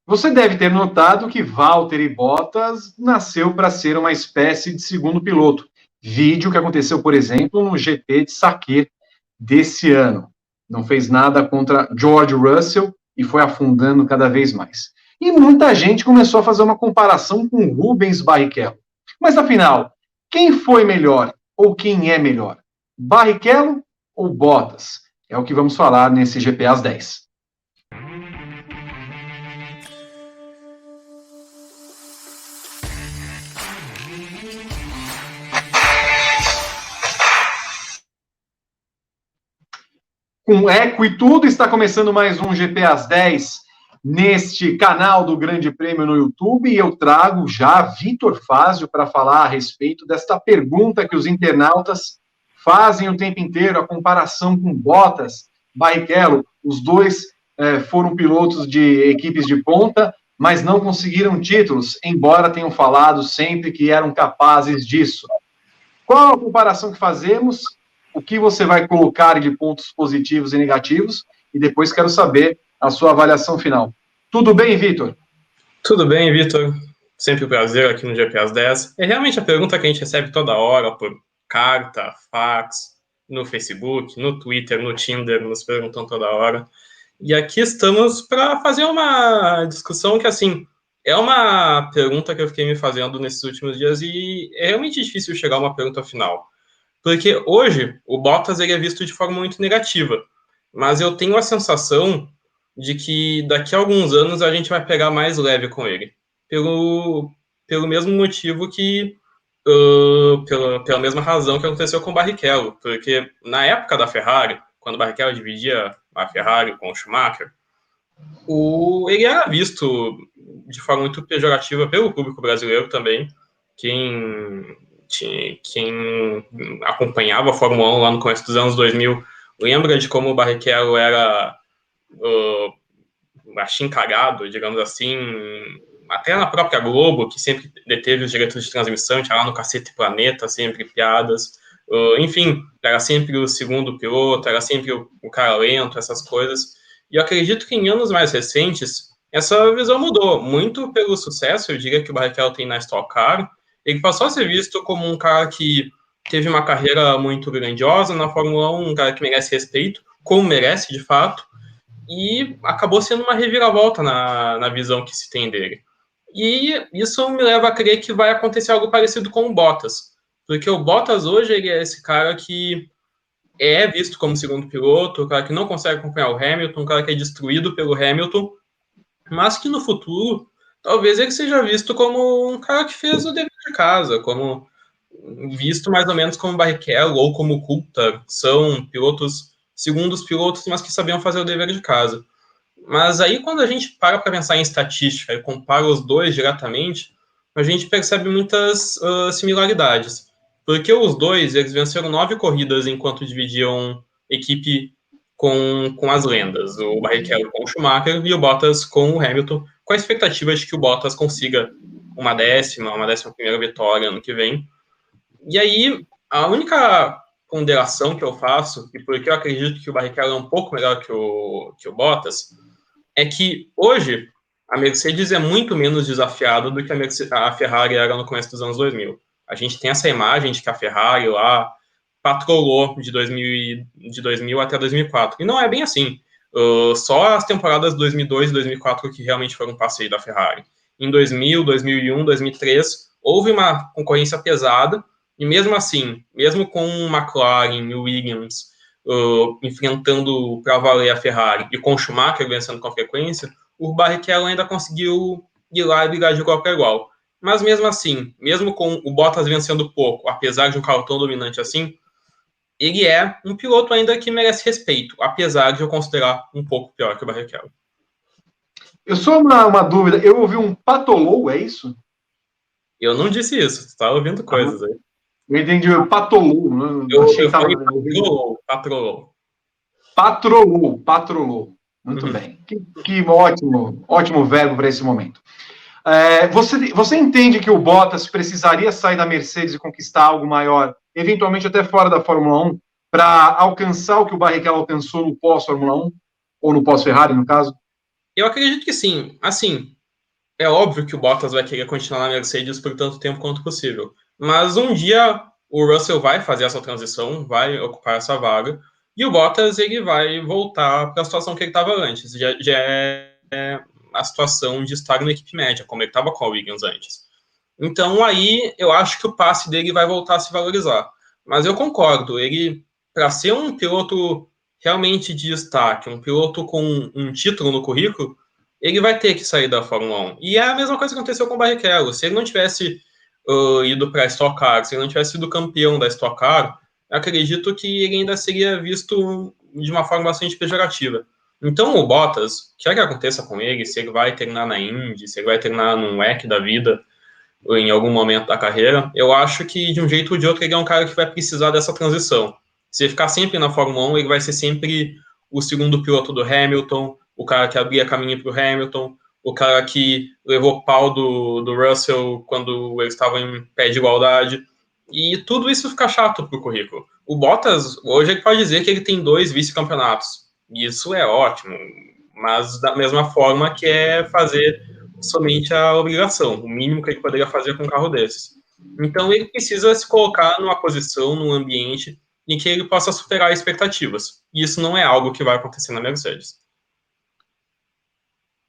Você deve ter notado que Valtteri Bottas nasceu para ser uma espécie de segundo piloto. Vídeo que aconteceu, por exemplo, no GP de Sakhir desse ano. Não fez nada contra George Russell e foi afundando cada vez mais. E muita gente começou a fazer uma comparação com Rubens Barrichello. Mas afinal, quem foi melhor ou quem é melhor? Barrichello ou Bottas? É o que vamos falar nesse GP às 10. Com eco e tudo, está começando mais um GP às 10 neste canal do Grande Prêmio no YouTube, e eu trago já Vitor Fázio para falar a respeito desta pergunta que os internautas fazem o tempo inteiro, a comparação com Bottas, Barrichello. Os dois foram pilotos de equipes de ponta, mas não conseguiram títulos, embora tenham falado sempre que eram capazes disso. Qual a comparação que fazemos? O que você vai colocar de pontos positivos e negativos? E depois quero saber a sua avaliação final. Tudo bem, Vitor? Tudo bem, Vitor. Sempre um prazer aqui no GP às 10. É realmente a pergunta que a gente recebe toda hora por carta, fax, no Facebook, no Twitter, no Tinder, nos perguntam toda hora. E aqui estamos para fazer uma discussão que, assim, é uma pergunta que eu fiquei me fazendo nesses últimos dias e é realmente difícil chegar a uma pergunta final. Porque hoje o Bottas ele é visto de forma muito negativa, mas eu tenho a sensação de que daqui a alguns anos a gente vai pegar mais leve com ele, pelo mesmo motivo que, pela mesma razão que aconteceu com o Barrichello, porque na época da Ferrari, quando o Barrichello dividia a Ferrari com o Schumacher, ele era visto de forma muito pejorativa pelo público brasileiro também. Quem acompanhava a Fórmula 1 lá no começo dos anos 2000 lembra de como o Barrichello era achincalhado, digamos assim, até na própria Globo, que sempre deteve os direitos de transmissão, tinha lá no Cacete Planeta, sempre piadas. Enfim, era sempre o segundo piloto, era sempre o cara lento, essas coisas. E eu acredito que em anos mais recentes, essa visão mudou, muito pelo sucesso, eu diria, que o Barrichello tem na Stock Car. Ele passou a ser visto como um cara que teve uma carreira muito grandiosa na Fórmula 1, um cara que merece respeito, como merece, de fato, e acabou sendo uma reviravolta na visão que se tem dele. E isso me leva a crer que vai acontecer algo parecido com o Bottas, porque o Bottas hoje ele é esse cara que é visto como segundo piloto, o cara que não consegue acompanhar o Hamilton, um cara que é destruído pelo Hamilton, mas que no futuro talvez ele seja visto como um cara que fez o dever de casa, como visto mais ou menos como Barrichello ou como Coulthard, são pilotos, segundos pilotos, mas que sabiam fazer o dever de casa. Mas aí quando a gente para pensar em estatística e compara os dois diretamente, a gente percebe muitas similaridades. Porque os dois, eles venceram 9 corridas enquanto dividiam equipe com as lendas. O Barrichello com o Schumacher e o Bottas com o Hamilton, com a expectativa de que o Bottas consiga uma 11ª vitória ano que vem. E aí, a única ponderação que eu faço, e porque eu acredito que o Barrichello é um pouco melhor que o Bottas, é que hoje a Mercedes é muito menos desafiada do que a Ferrari era no começo dos anos 2000. A gente tem essa imagem de que a Ferrari lá patrolou de 2000 até 2004. E não é bem assim. Só as temporadas 2002 e 2004 que realmente foram um passeio da Ferrari. Em 2000, 2001, 2003, houve uma concorrência pesada, e mesmo assim, mesmo com o McLaren e o Williams enfrentando para valer a Ferrari e com o Schumacher vencendo com frequência, o Barrichello ainda conseguiu ir lá e brigar de igual para igual. Mas mesmo assim, mesmo com o Bottas vencendo pouco, apesar de um carro tão dominante assim, ele é um piloto ainda que merece respeito, apesar de eu considerar um pouco pior que o Barrichello. Eu só uma dúvida, eu ouvi um patolou, é isso? Eu não disse isso, você está ouvindo coisas aí. Eu entendi, patolou. Eu falei patrolou. Patrolou. Muito bem. Que ótimo verbo para esse momento. Você entende que o Bottas precisaria sair da Mercedes e conquistar algo maior, eventualmente até fora da Fórmula 1, para alcançar o que o Barrichello alcançou no pós-Fórmula 1? Ou no pós-Ferrari, no caso? Eu acredito que sim. Assim, é óbvio que o Bottas vai querer continuar na Mercedes por tanto tempo quanto possível. Mas um dia o Russell vai fazer essa transição, vai ocupar essa vaga, e o Bottas ele vai voltar para a situação que ele estava antes. Já é a situação de estar na equipe média, como ele estava com a Williams antes. Então aí eu acho que o passe dele vai voltar a se valorizar. Mas eu concordo, ele, para ser um piloto realmente de destaque, um piloto com um título no currículo, ele vai ter que sair da Fórmula 1. E é a mesma coisa que aconteceu com o Barrichello. Se ele não tivesse ido para a Stock Car, se ele não tivesse sido campeão da Stock Car, acredito que ele ainda seria visto de uma forma bastante pejorativa. Então o Bottas, quer que aconteça com ele, se ele vai terminar na Indy, se ele vai terminar num WEC da vida, em algum momento da carreira, eu acho que de um jeito ou de outro ele é um cara que vai precisar dessa transição. Se ele ficar sempre na Fórmula 1, ele vai ser sempre o segundo piloto do Hamilton, o cara que abria caminho para o Hamilton, o cara que levou pau do Russell quando eles estavam em pé de igualdade. E tudo isso fica chato para o currículo. O Bottas, hoje, ele pode dizer que ele tem 2 vice-campeonatos. E isso é ótimo, mas da mesma forma que é fazer somente a obrigação, o mínimo que ele poderia fazer com um carro desses. Então ele precisa se colocar numa posição, num ambiente em que ele possa superar expectativas. E isso não é algo que vai acontecer na Mercedes.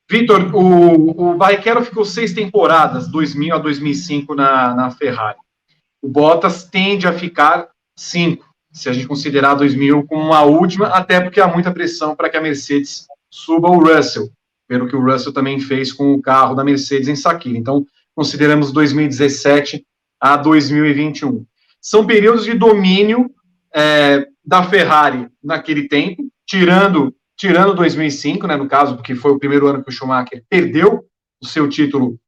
Vitor, o Barrichello ficou 6 temporadas, 2000 a 2005, na Ferrari. O Bottas tende a ficar 5, se a gente considerar 2000 como a última, até porque há muita pressão para que a Mercedes suba o Russell, pelo que o Russell também fez com o carro da Mercedes em Sakira. Então, consideramos 2017 a 2021. São períodos de domínio da Ferrari naquele tempo, tirando 2005, né, no caso, porque foi o primeiro ano que o Schumacher perdeu o seu título,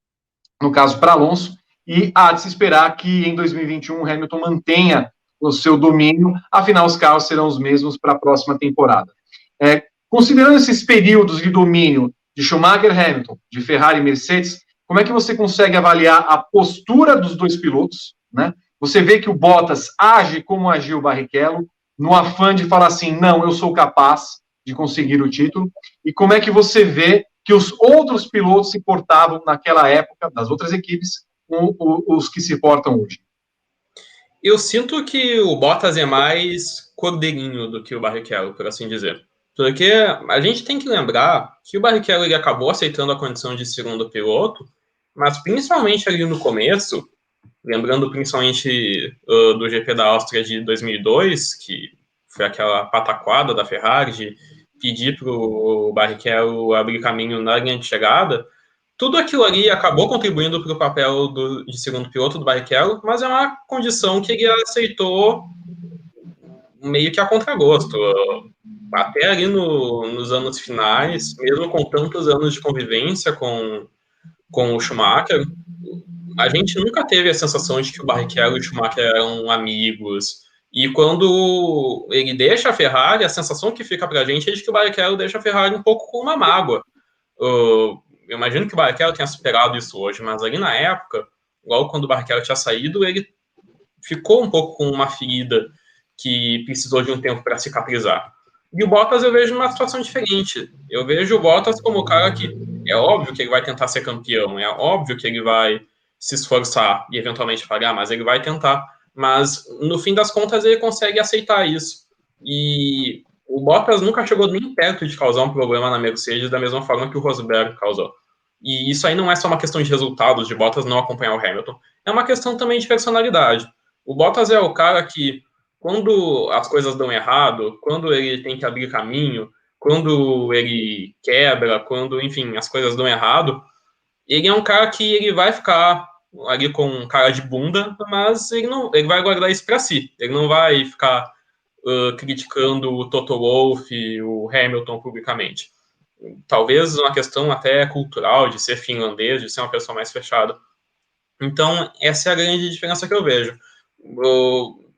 no caso, para Alonso, e há de se esperar que em 2021 o Hamilton mantenha o seu domínio, afinal os carros serão os mesmos para a próxima temporada. Considerando esses períodos de domínio de Schumacher e Hamilton, de Ferrari e Mercedes, como é que você consegue avaliar a postura dos dois pilotos, né? Você vê que o Bottas age como agiu o Barrichello, no afã de falar assim, não, eu sou capaz de conseguir o título, e como é que você vê que os outros pilotos se portavam naquela época, das outras equipes, com os que se portam hoje? Eu sinto que o Bottas é mais cordeirinho do que o Barrichello, por assim dizer. Porque a gente tem que lembrar que o Barrichello ele acabou aceitando a condição de segundo piloto, mas principalmente ali no começo, lembrando principalmente do GP da Áustria de 2002, que foi aquela pataquada da Ferrari de pedir para o Barrichello abrir caminho na linha de chegada, tudo aquilo ali acabou contribuindo para o papel de segundo piloto do Barrichello, mas é uma condição que ele aceitou meio que a contragosto. Até ali nos anos finais, mesmo com tantos anos de convivência com o Schumacher, a gente nunca teve a sensação de que o Barrichello e o Schumacher eram amigos. E quando ele deixa a Ferrari, a sensação que fica pra gente é de que o Barrichello deixa a Ferrari um pouco com uma mágoa. Eu imagino que o Barrichello tenha superado isso hoje, mas ali na época, logo quando o Barrichello tinha saído, ele ficou um pouco com uma ferida que precisou de um tempo para cicatrizar. E o Bottas eu vejo numa situação diferente. Eu vejo o Bottas como o cara que é óbvio que ele vai tentar ser campeão, é óbvio que ele vai se esforçar e eventualmente falhar, mas ele vai tentar. Mas no fim das contas ele consegue aceitar isso. E o Bottas nunca chegou nem perto de causar um problema na Mercedes da mesma forma que o Rosberg causou. E isso aí não é só uma questão de resultados, de Bottas não acompanhar o Hamilton, é uma questão também de personalidade. O Bottas é o cara que, quando as coisas dão errado, quando ele tem que abrir caminho, quando ele quebra, quando, enfim, as coisas dão errado, ele é um cara que ele vai ficar ali com cara de bunda, mas ele vai guardar isso para si. Ele não vai ficar criticando o Toto Wolff, o Hamilton publicamente. Talvez uma questão até cultural, de ser finlandês, de ser uma pessoa mais fechada. Então, essa é a grande diferença que eu vejo.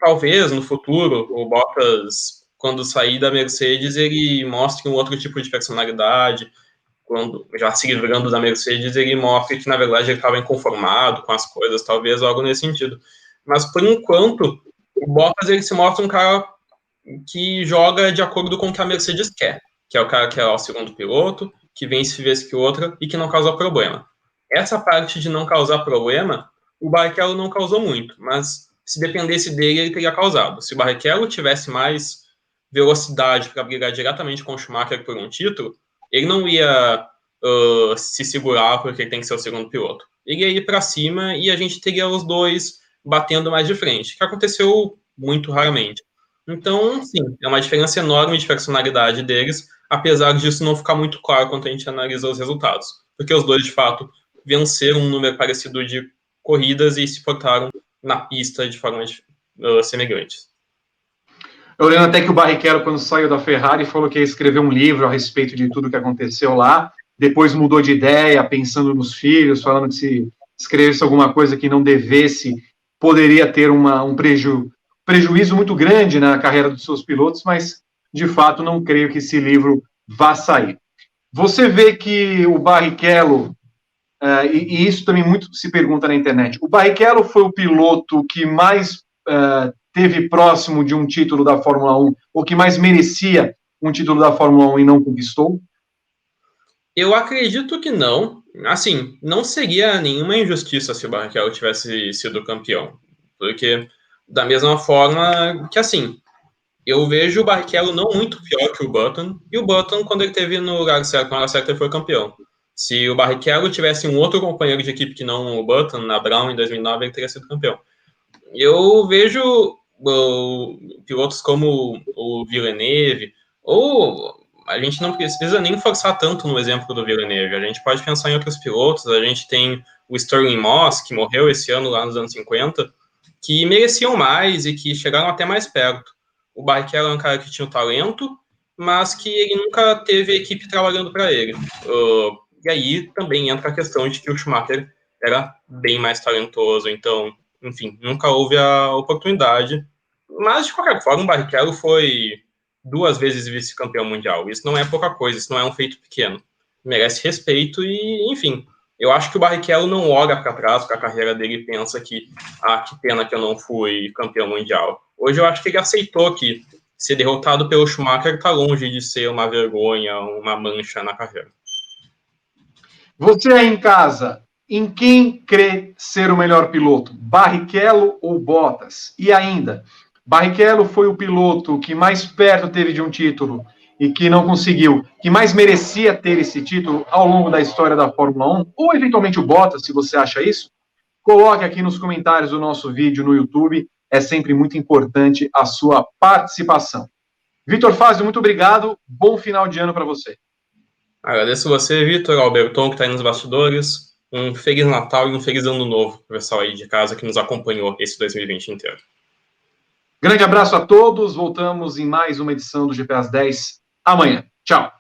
Talvez no futuro o Bottas, quando sair da Mercedes, ele mostre um outro tipo de personalidade. Quando já se livrando da Mercedes, ele mostre que na verdade ele estava inconformado com as coisas, talvez algo nesse sentido. Mas por enquanto, o Bottas ele se mostra um cara que joga de acordo com o que a Mercedes quer, que é o cara que é o segundo piloto, que vence vez que outra e que não causa problema. essa parte de não causar problema, o Barrichello não causou muito, mas se dependesse dele, ele teria causado. Se o Barrichello tivesse mais velocidade para brigar diretamente com o Schumacher por um título, ele não ia se segurar porque ele tem que ser o segundo piloto. Ele ia ir para cima e a gente teria os dois batendo mais de frente, que aconteceu muito raramente. Então, sim, é uma diferença enorme de personalidade deles, apesar disso não ficar muito claro quando a gente analisa os resultados, porque os dois, de fato, venceram um número parecido de corridas e se portaram na pista de formas semelhantes. Eu lembro até que o Barrichello, quando saiu da Ferrari, falou que ia escrever um livro a respeito de tudo que aconteceu lá, depois mudou de ideia, pensando nos filhos, falando que se escrevesse alguma coisa que não devesse, poderia ter um prejuízo muito grande na carreira dos seus pilotos, mas, de fato, não creio que esse livro vá sair. Você vê que o Barrichello, e isso também muito se pergunta na internet, o Barrichello foi o piloto que mais teve próximo de um título da Fórmula 1, ou que mais merecia um título da Fórmula 1 e não conquistou? Eu acredito que não. Assim, não seria nenhuma injustiça se o Barrichello tivesse sido campeão. Porque, da mesma forma que, assim, eu vejo o Barrichello não muito pior que o Button, e o Button, quando ele teve no lugar certo, na hora certa, ele foi campeão. Se o Barrichello tivesse um outro companheiro de equipe que não o Button, na Brown, em 2009, ele teria sido campeão. Eu vejo pilotos como o Villeneuve, ou a gente não precisa nem forçar tanto no exemplo do Villeneuve, a gente pode pensar em outros pilotos, a gente tem o Stirling Moss, que morreu esse ano lá nos anos 50, que mereciam mais e que chegaram até mais perto. O Barrichello é um cara que tinha o talento, mas que ele nunca teve equipe trabalhando para ele. E aí também entra a questão de que o Schumacher era bem mais talentoso, então, enfim, nunca houve a oportunidade. Mas, de qualquer forma, o Barrichello foi 2 vezes vice-campeão mundial. Isso não é pouca coisa, isso não é um feito pequeno. Merece respeito e, enfim, eu acho que o Barrichello não olha para trás para a carreira dele e pensa que, que pena que eu não fui campeão mundial. Hoje eu acho que ele aceitou que ser derrotado pelo Schumacher está longe de ser uma vergonha, uma mancha na carreira. Você aí em casa, em quem crê ser o melhor piloto? Barrichello ou Bottas? E ainda, Barrichello foi o piloto que mais perto teve de um título e que não conseguiu, que mais merecia ter esse título ao longo da história da Fórmula 1? Ou eventualmente o Bottas, se você acha isso? Coloque aqui nos comentários do nosso vídeo no YouTube. É sempre muito importante a sua participação. Vitor Fazio, muito obrigado. Bom final de ano para você. Agradeço você, Vitor, Alberton, que está aí nos bastidores. Um Feliz Natal e um Feliz Ano Novo para o pessoal aí de casa que nos acompanhou esse 2020 inteiro. Grande abraço a todos. Voltamos em mais uma edição do GP às 10 amanhã. Tchau.